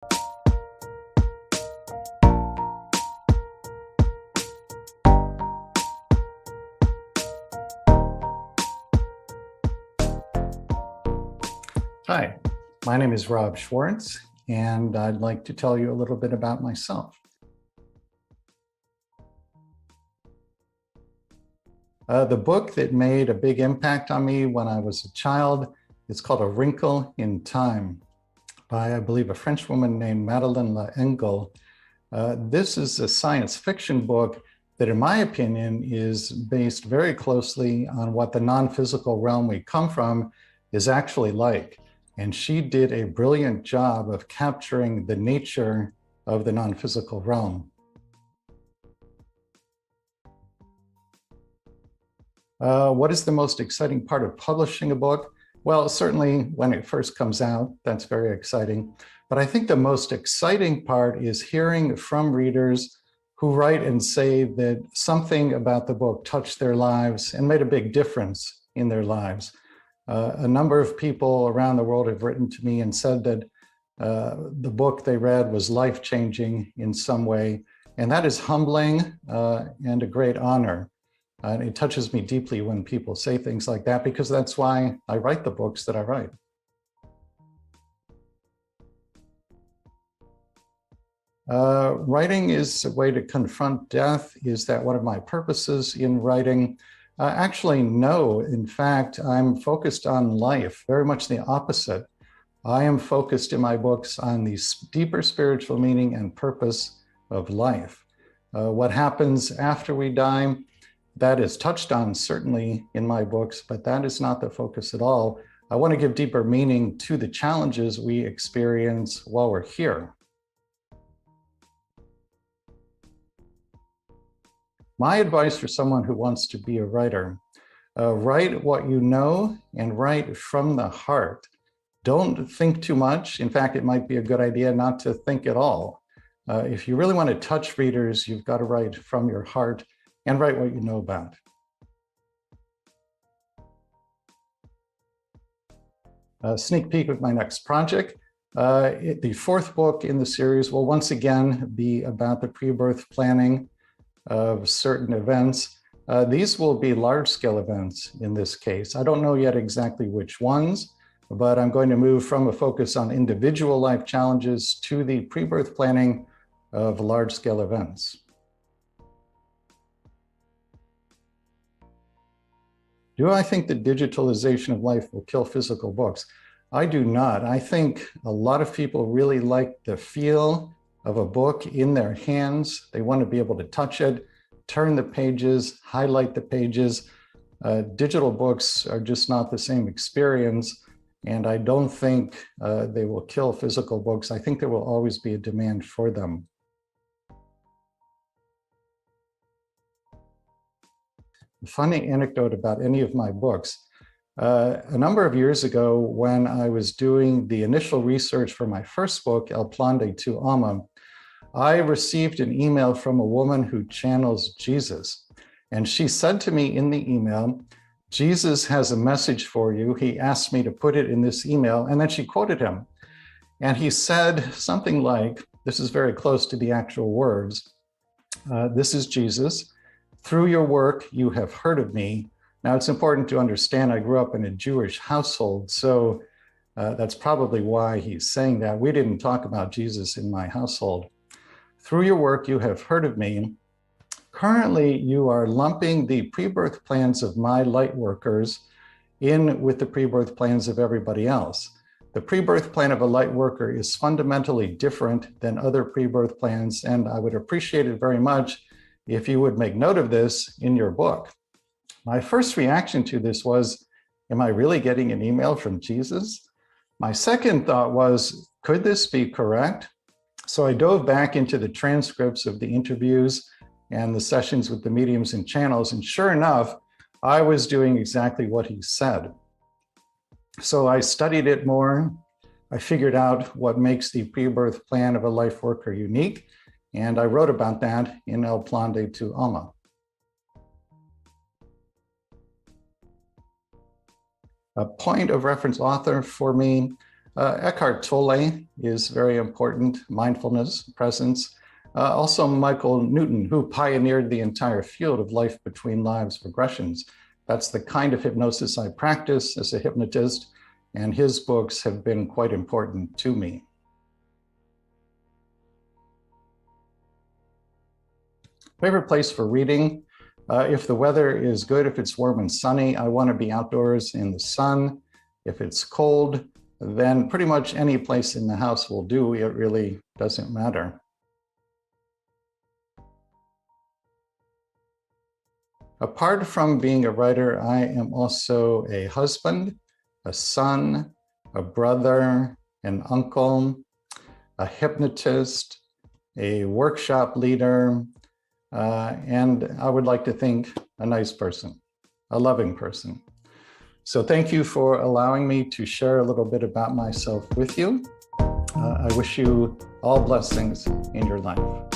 Hi, my name is Rob Schwartz, and I'd like to tell you a little bit about myself. The book that made a big impact on me when I was a child is called A Wrinkle in Time by, I believe, a French woman named Madeleine L'Engle. This is a science fiction book that, in my opinion, is based very closely on what the non-physical realm we come from is actually like. And she did a brilliant job of capturing the nature of the non-physical realm. What is the most exciting part of publishing a book? Well, certainly when it first comes out, that's very exciting. But I think the most exciting part is hearing from readers who write and say that something about the book touched their lives and made a big difference in their lives. A number of people around the world have written to me and said that the book they read was life-changing in some way. And that is humbling and a great honor. And it touches me deeply when people say things like that, because that's why I write the books that I write. Writing is a way to confront death. Is that one of my purposes in writing? Actually, no. In fact, I'm focused on life, very much the opposite. I am focused in my books on the deeper spiritual meaning and purpose of life. What happens after we die, that is touched on certainly in my books, but that is not the focus at all. I want to give deeper meaning to the challenges we experience while we're here. My advice for someone who wants to be a writer, write what you know and write from the heart. Don't think too much. In fact, it might be a good idea not to think at all. If you really want to touch readers, you've got to write from your heart and write what you know about. Sneak peek of my next project. The fourth book in the series will once again be about the pre-birth planning of certain events. These will be large-scale events in this case. I don't know yet exactly which ones, but I'm going to move from a focus on individual life challenges to the pre-birth planning of large-scale events. Do I think that digitalization of life will kill physical books? I do not. I think a lot of people really like the feel of a book in their hands. They want to be able to touch it, turn the pages, highlight the pages. Digital books are just not the same experience, and I don't think they will kill physical books. I think there will always be a demand for them. A funny anecdote about any of my books. A number of years ago, when I was doing the initial research for my first book, El Plan de tu Alma, I received an email from a woman who channels Jesus. And she said to me in the email, "Jesus has a message for you. He asked me to put it in this email." And then she quoted him. And he said something like, this is very close to the actual words, "This is Jesus. Through your work, you have heard of me." Now, it's important to understand I grew up in a Jewish household, so that's probably why he's saying that. We didn't talk about Jesus in my household. "Through your work, you have heard of me. Currently, you are lumping the pre-birth plans of my light workers in with the pre-birth plans of everybody else. The pre-birth plan of a light worker is fundamentally different than other pre-birth plans, and I would appreciate it very much if you would make note of this in your book." My first reaction to this was, am I really getting an email from Jesus? My second thought was, could this be correct? So I dove back into the transcripts of the interviews and the sessions with the mediums and channels, and sure enough, I was doing exactly what he said. So I studied it more. I figured out what makes the pre-birth plan of a life worker unique, and I wrote about that in El Plan de tu Alma. A point of reference author for me, Eckhart Tolle is very important, mindfulness, presence. Also Michael Newton, who pioneered the entire field of life between lives regressions. That's the kind of hypnosis I practice as a hypnotist, and his books have been quite important to me. Favorite place for reading? If the weather is good, if it's warm and sunny, I want to be outdoors in the sun. If it's cold, then pretty much any place in the house will do. It really doesn't matter. Apart from being a writer, I am also a husband, a son, a brother, an uncle, a hypnotist, a workshop leader, and I would like to think a nice person, a loving person. So thank you for allowing me to share a little bit about myself with you. I wish you all blessings in your life.